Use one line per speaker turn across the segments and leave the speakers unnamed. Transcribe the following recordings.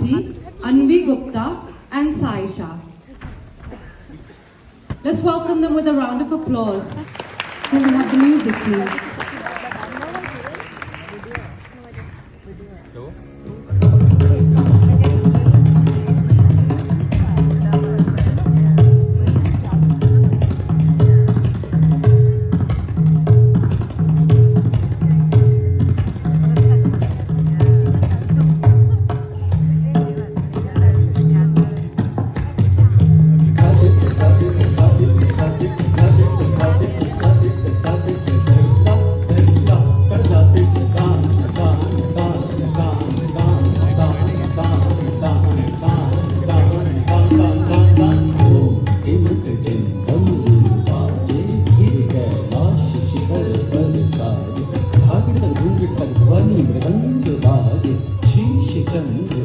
Bharti, Anvi Gupta and Saisha. Let's welcome them with a round of applause. Can we have the music, please?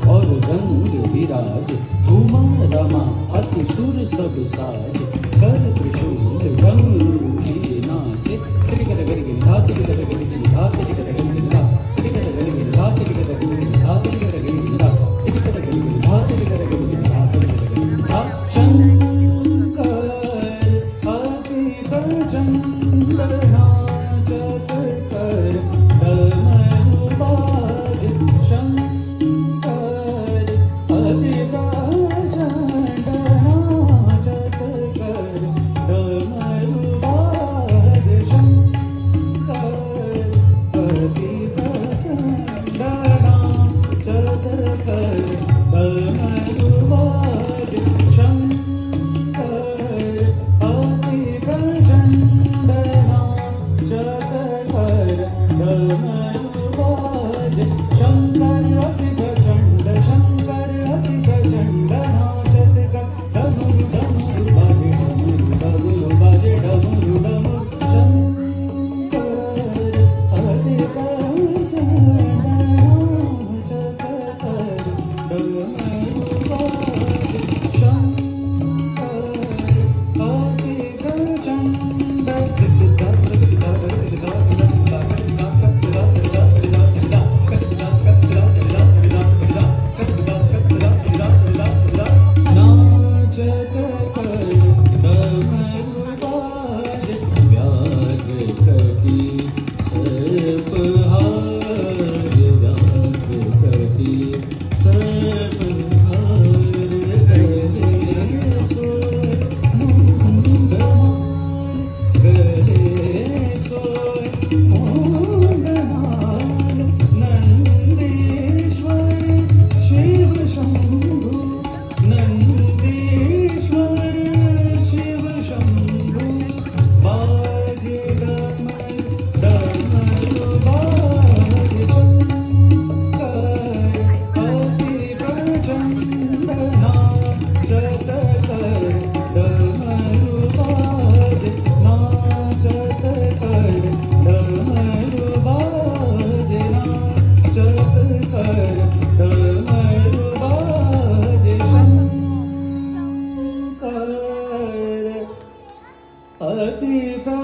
और रंग विराज उमा रमा अति सुर सब साज कर त्रिशूल रंग नाचे त्रिकट गरी धा त्रिकट गरी धा त्रिकट गरी धा त्रिकट गरी धा त्रिकट गरी धा त्रिकट गरी धा त्रिकट गरी धा त्रिकट गरी धा त्रिकट गरी धा शंकर अति प्रचंड नाचत कर डमरू बाज अति